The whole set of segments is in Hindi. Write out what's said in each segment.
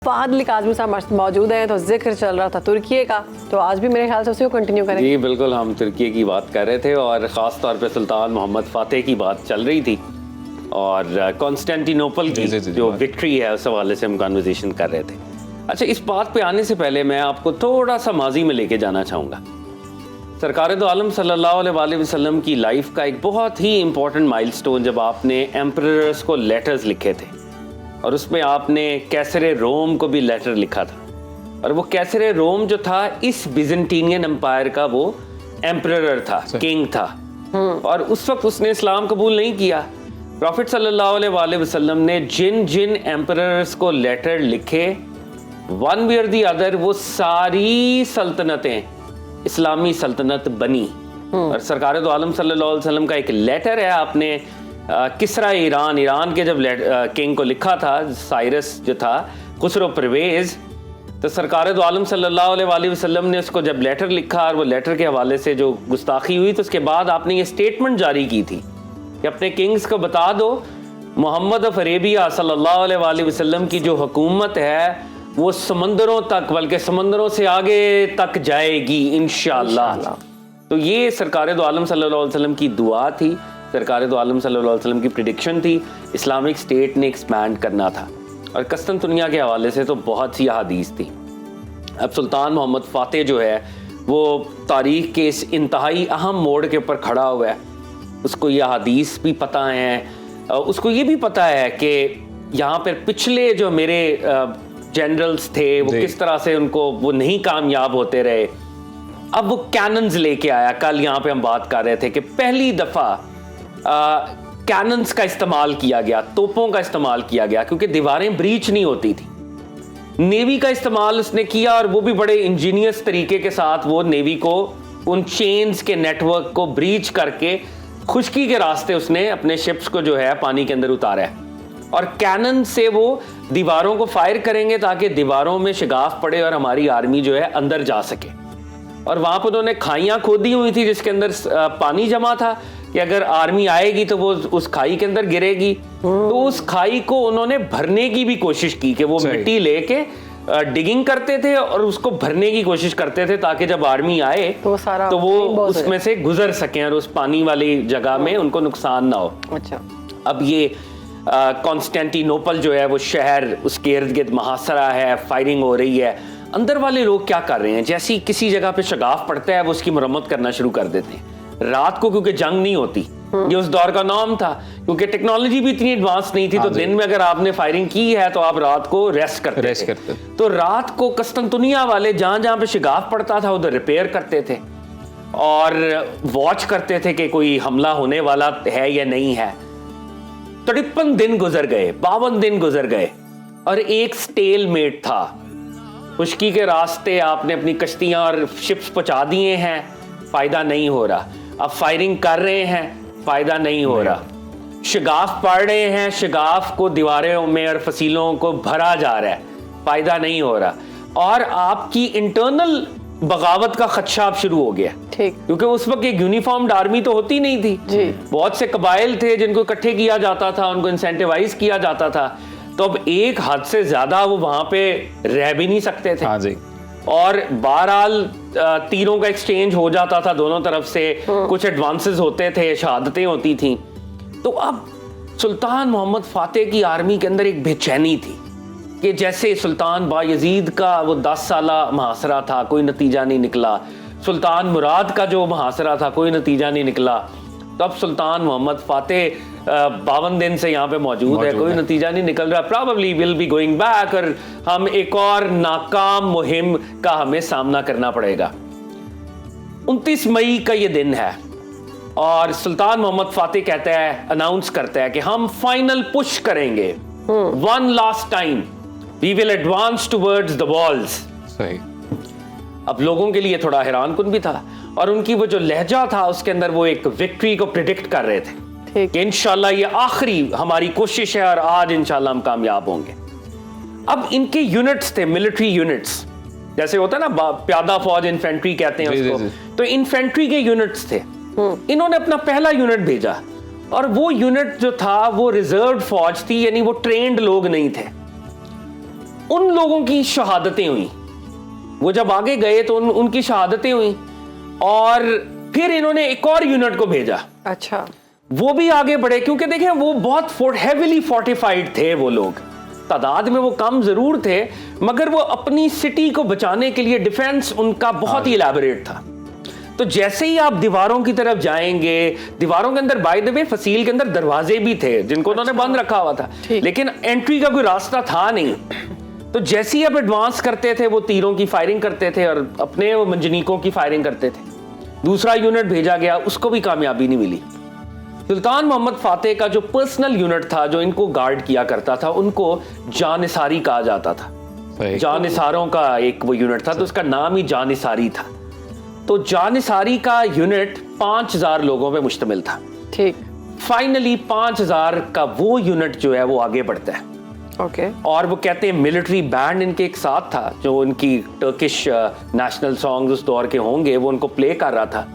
फादिल काज़मी साहब मौजूद हैं, तो जिक्र चल रहा था तुर्की का, तो आज भी मेरे ख्याल से उसी को कंटिन्यू करेंगे। जी बिल्कुल, हम तुर्की की बात कर रहे थे और ख़ास तौर पे सुल्तान मोहम्मद फ़ातेह की बात चल रही थी और कॉन्स्टेंटिनोपल की जो विक्ट्री है उस हवाले से हम कन्वर्सेशन कर रहे थे। अच्छा, इस बात पे आने से पहले मैं आपको थोड़ा सा माजी में लेके जाना चाहूँगा। सरकार दो आलम सल्लल्लाहु अलैहि वसल्लम की लाइफ का एक बहुत ही इम्पोर्टेंट माइलस्टोन जब आपने एम्परर्स को लेटर्स लिखे थे और उसमें आपने कैसरे रोम को भी लेटर लिखा था, और वो कैसरे रोम जो था इस बिजेंटीनियन एम्पायर का वो एम्परर था, किंग था, और उस वक्त उसने इस्लाम कबूल नहीं किया। प्रॉफिट सल्लल्लाहु अलैहि वसल्लम ने जिन जिन एम्परर्स को लेटर लिखे, वन वे और दी अदर वो सारी सल्तनतें इस्लामी सल्तनत बनी। और सरकार दो आलम सल्लल्लाहु अलैहि वसल्लम का एक लेटर है, आपने किसरा ईरान के जब किंग को लिखा था, साइरस जो था, खुसरो परवेज, तो सरकार दो आलम सल्लल्लाहु अलैहि वसल्लम ने उसको जब लेटर लिखा और वो लेटर के हवाले से जो गुस्ताखी हुई, तो उसके बाद आपने ये स्टेटमेंट जारी की थी कि अपने किंग्स को बता दो मोहम्मद ऑफ अरेबिया सल्लल्लाहु अलैहि वसल्लम की जो हुकूमत है वो समंदरों तक, बल्कि समंदरों से आगे तक जाएगी इंशाअल्लाह। तो ये सरकार दो आलम सल्लल्लाहु अलैहि वसल्लम की दुआ थी, सरकार दो आलम सल्लल्लाहु अलैहि वसल्लम की प्रेडिक्शन थी। इस्लामिक स्टेट ने एक्सपैंड करना था और कस्तनतुनिया के हवाले से तो बहुत सी हदीस थी। अब सुल्तान मोहम्मद फ़ातेह जो है वो तारीख़ के इस इंतहाई अहम मोड़ के ऊपर खड़ा हुआ है। उसको ये हदीस भी पता है, उसको ये भी पता है कि यहाँ पर पिछले जो मेरे जनरल्स थे वो किस तरह से उनको वो नहीं कामयाब होते रहे। अब वो कैनन्स लेके आया। कल यहाँ पे हम बात कर रहे थे कि पहली दफ़ा कैनन्स का इस्तेमाल किया गया, तोपों का इस्तेमाल किया गया, क्योंकि दीवारें ब्रीच नहीं होती थी। नेवी का इस्तेमाल उसने किया और वो भी बड़े इंजीनियस तरीके के साथ वो नेवी को उन चेन्स के नेटवर्क को ब्रीच करके खुश्की के रास्ते उसने अपने शिप्स को जो है पानी के अंदर उतारा है। और कैनन से वो दीवारों को फायर करेंगे ताकि दीवारों में शिगाफ पड़े और हमारी आर्मी जो है अंदर जा सके। और वहां पर उन्होंने खाइयां खोदी हुई थी जिसके अंदर पानी जमा था कि अगर आर्मी आएगी तो वो उस खाई के अंदर गिरेगी। तो उस खाई को उन्होंने भरने की भी कोशिश की कि वो मिट्टी लेके डिगिंग करते थे और उसको भरने की कोशिश करते थे ताकि जब आर्मी आए तो वो उसमें से गुजर सकें और उस पानी वाली जगह में उनको नुकसान ना हो। अच्छा, अब ये कॉन्स्टेंटिनोपल जो है वो शहर, उसके इर्द गिर्द मुहासरा है, फायरिंग हो रही है। अंदर वाले लोग क्या कर रहे हैं, जैसी किसी जगह पे शगाफ पड़ता है वो उसकी मरम्मत करना शुरू कर देते हैं रात को, क्योंकि जंग नहीं होती। ये उस दौर का नाम था, क्योंकि टेक्नोलॉजी भी इतनी एडवांस नहीं थी। तो दिन में अगर आपने फायरिंग की है तो आप रात को रेस्ट करते थे। तो रात को कस्तनतुनिया वाले जहां जहां पे शिगाफ पड़ता था उधर रिपेयर करते थे और वॉच करते थे कि कोई हमला होने वाला है या नहीं है। 53 दिन गुजर गए, 52 दिन गुजर गए और एक स्टेलमेट था। खुश्की के रास्ते आपने अपनी कश्तियां और शिप्स पहुंचा दिए हैं, फायदा नहीं हो रहा। अब फायरिंग कर रहे हैं, फायदा नहीं हो रहा। शिगाफ पड़ रहे हैं, शिगाफ को दीवारों में और फसीलों को भरा जा रहा है, फायदा नहीं हो रहा। और आपकी इंटरनल बगावत का खदशा अब शुरू हो गया, क्योंकि उस वक्त एक यूनिफॉर्म्ड आर्मी तो होती नहीं थी जी। बहुत से कबाइल थे जिनको इकट्ठे किया जाता था, उनको इंसेंटिवाइज किया जाता था। तो अब एक हद से ज्यादा वो वहां पे रह भी नहीं सकते थे। हाँ जी। और बहरहाल तीरों का एक्सचेंज हो जाता था दोनों तरफ से, कुछ एडवांसेस होते थे, शहादतें होती थी। तो अब सुल्तान मोहम्मद फ़ातेह की आर्मी के अंदर एक बेचैनी थी कि जैसे सुल्तान बायजीद का वो 10 साला मुहासरा था, कोई नतीजा नहीं निकला। सुल्तान मुराद का जो मुहासरा था, कोई नतीजा नहीं निकला। तो अब सुल्तान मोहम्मद फ़ातेह 52 दिन से यहाँ पे मौजूद है, कोई नतीजा नहीं निकल रहा। Probably will be going back और हम एक और नाकाम मुहिम का हमें सामना करना पड़ेगा। 29 मई का ये दिन है और सुल्तान मोहम्मद फ़ातेह कहता है, अनाउंस करता है कि हम फाइनल पुश करेंगे, one last time we will advance towards the walls. सही। अब लोगों के लिए थोड़ा हैरानकुन भी था और उनकी वो जो लहजा था उसके अंदर वो एक विक्ट्री को प्रिडिक्ट कर रहे थे कि इंशाल्लाह ये आखिरी हमारी कोशिश है और आज इंशाल्लाह हम कामयाब होंगे। अब इनके यूनिट्स थे, मिलिट्री यूनिट्स, जैसे होता है ना प्यादा फौज, इन्फेंट्री कहते हैं उसको। तो इन्फेंट्री के यूनिट्स थे। इन्होंने अपना पहला यूनिट भेजा और वो यूनिट जो था वो रिजर्व फौज थी, यानी वो ट्रेंड लोग नहीं थे। उन लोगों की शहादतें हुई, वो जब आगे गए तो उनकी शहादतें हुई, और फिर इन्होंने एक और यूनिट को भेजा। अच्छा, वो भी आगे बढ़े, क्योंकि देखें वो बहुत हेविली फोर्टिफाइड थे, वो लोग तादाद में वो कम जरूर थे, मगर वो अपनी सिटी को बचाने के लिए डिफेंस उनका बहुत ही इलैबोरेट था। तो जैसे ही आप दीवारों की तरफ जाएंगे, दीवारों के अंदर बाय द वे फसील के अंदर दरवाजे भी थे जिनको उन्होंने बंद रखा हुआ था, लेकिन एंट्री का कोई रास्ता था नहीं। तो जैसे ही आप एडवांस करते थे वो तीरों की फायरिंग करते थे और अपने मंजनीकों की फायरिंग करते थे। दूसरा यूनिट भेजा गया, उसको भी कामयाबी नहीं मिली। सुल्तान मोहम्मद फातेह का जो पर्सनल यूनिट था जो इनको गार्ड किया करता था, उनको जानिसारी कहा जाता था। जानिसारों का एक वो यूनिट था, तो उसका नाम ही जानिसारी था। तो जानिसारी का यूनिट 5000 लोगों पे मुश्तमिल था। ठीक। फाइनली 5000 का वो यूनिट जो है वो आगे बढ़ता है। ओके। और वो कहते हैं मिलिट्री बैंड इनके एक साथ था, जो उनकी टर्किश नेशनल सॉन्ग्स उस दौर के होंगे वो उनको प्ले कर रहा था,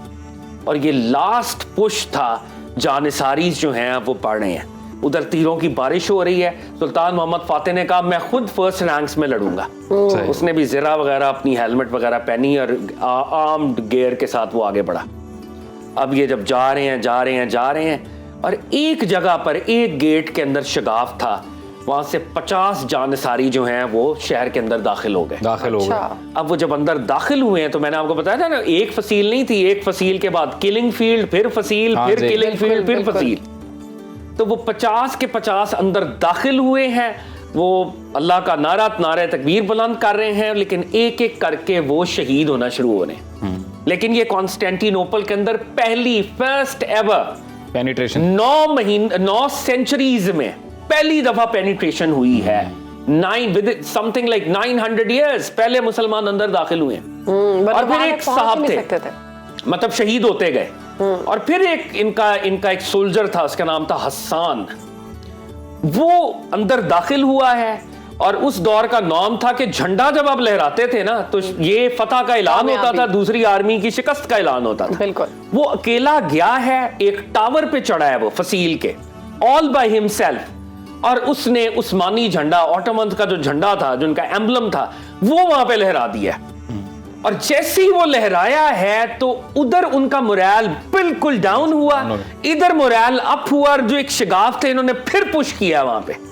और ये लास्ट पुश था। जानिसारीज जो हैं वो पढ़ रहे हैं, उधर तीरों की बारिश हो रही है। सुल्तान मोहम्मद फातेह ने कहा मैं खुद फर्स्ट रैंक्स में लड़ूंगा। उसने भी ज़रा वगैरह अपनी हेलमेट वगैरह पहनी और आर्म्ड गियर के साथ वो आगे बढ़ा। अब ये जब जा रहे हैं और एक जगह पर एक गेट के अंदर शगाफ था, वहां से 50 जानिसारी जो हैं वो शहर के अंदर दाखिल हो गए। अब वो जब अंदर दाखिल हुए हैं तो मैंने आपको बताया था ना, एक फसील नहीं थी, एक फसील के बाद किलिंग फील्ड, फिर फसील, फिर किलिंग फील्ड, फिर फसील। तो वो 50 के 50 अंदर दाखिल हुए हैं। वो अल्लाह का नारे तकबीर बुलंद कर रहे हैं, लेकिन एक एक करके वो शहीद होना शुरू हो रहे हैं। लेकिन ये कॉन्स्टेंटिनोपल के अंदर पहली फर्स्ट एवर पेनिट्रेशन 9 सेंचुरीज में पहली दफा पेनिट्रेशन हुई है। 900 years पहले मुसलमान अंदर दाखिल हुए हैं। और फिर एक साहब थे, मतलब शहीद होते गए। और फिर एक इनका एक सोल्जर था, उसका नाम था हसन, वो अंदर दाखिल हुआ है। और उस दौर का नॉर्म था कि झंडा जब आप लहराते थे ना, तो ये फतह का ऐलान होता था, दूसरी आर्मी की शिकस्त का ऐलान होता था। बिल्कुल। वो अकेला गया है, एक टावर पे चढ़ा है वो फसील के, ऑल बाय हिमसेल्फ, और उसने उस्मानी झंडा, ऑटोमन का जो झंडा था, जो उनका एम्बलम था, वो वहां पे लहरा दिया। और जैसे ही वो लहराया है तो उधर उनका मोरल बिल्कुल डाउन हुआ, इधर मोरल अप हुआ, और जो एक शगाफ थे इन्होंने फिर पुश किया वहां पे।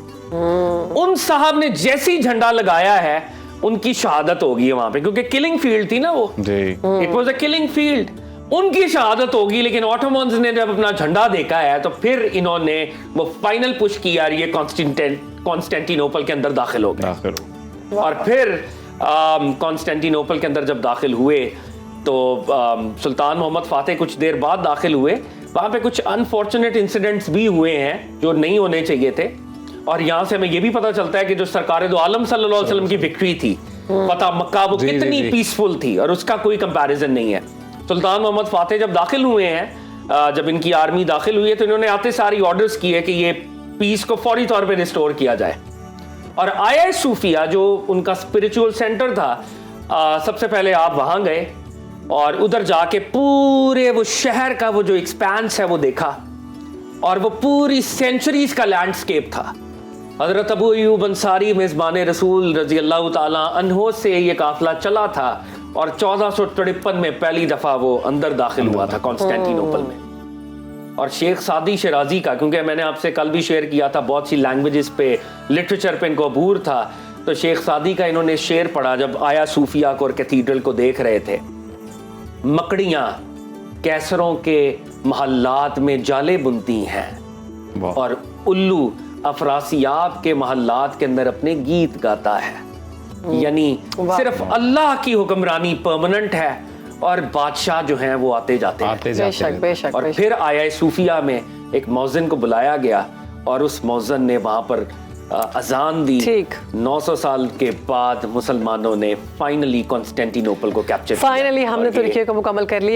उन साहब ने जैसे ही झंडा लगाया है उनकी शहादत होगी वहां पे, क्योंकि किलिंग फील्ड थी ना वो, it was a killing field. उनकी शहादत होगी, लेकिन ऑटोमन्स ने जब अपना झंडा देखा है तो फिर इन्होंने वो फाइनल पुश किया और ये कॉन्स्टेंटिनोपल के अंदर दाखिल हो गए। और फिर कॉन्स्टेंटिनोपल के अंदर जब दाखिल हुए तो सुल्तान मोहम्मद फातेह कुछ देर बाद दाखिल हुए। वहां पे कुछ अनफॉर्चुनेट इंसिडेंट्स भी हुए हैं जो नहीं होने चाहिए थे। और यहां से हमें ये भी पता चलता है कि जो सरकार दो आलम सल्लल्लाहु अलैहि वसल्लम की विक्ट्री थी फतह मक्का, वो कितनी पीसफुल थी, और उसका कोई कंपैरिजन नहीं है। सुल्तान मोहम्मद फातेह जब दाखिल हुए हैं, जब इनकी आर्मी दाखिल हुई है, तो इन्होंने आते सारी ऑर्डर्स किए कि ये पीस को फौरी तौर पे रिस्टोर किया जाए। और आया सूफिया जो उनका स्पिरिचुअल सेंटर था, सबसे पहले आप वहां गए और उधर जाके पूरे वो शहर का वो जो एक्सपेंस है वो देखा, और वो पूरी सेंचुरीज का लैंडस्केप था। हजरत अबू अय्यूब अंसारी मेज़बान रसूल रजी अल्लाह ताला अन्हो से ये काफिला चला था, और 1453 में पहली दफा वो अंदर दाखिल हुआ था कॉन्स्टेंटिनोपल में। और शेख सादी शिराजी का, क्योंकि मैंने आपसे कल भी शेयर किया था, बहुत सी लैंग्वेजेस पे, लिटरेचर पे इनको अबूर था, तो शेख सादी का इन्होंने शेर पढ़ा जब आया सूफिया को और कैथीड्रल को देख रहे थे। मकड़ियां कैसरों के महल्लात में जाले बुनती हैं, और उल्लू अफरासियाब के महल्लात के अंदर अपने गीत गाता है। यानी सिर्फ अल्लाह की हुक्मरानी परमानेंट है, और बादशाह जो हैं वो आते जाते हैं। बेशक। और फिर आया सूफिया में एक मौज़िन को बुलाया गया, और उस मौज़िन ने वहां पर अजान दी। 900 साल के बाद मुसलमानों ने फाइनली कॉन्स्टेंटिनोपल को कैप्चर किया। फाइनली हमने तुर्की को मुकम्मल कर लिया।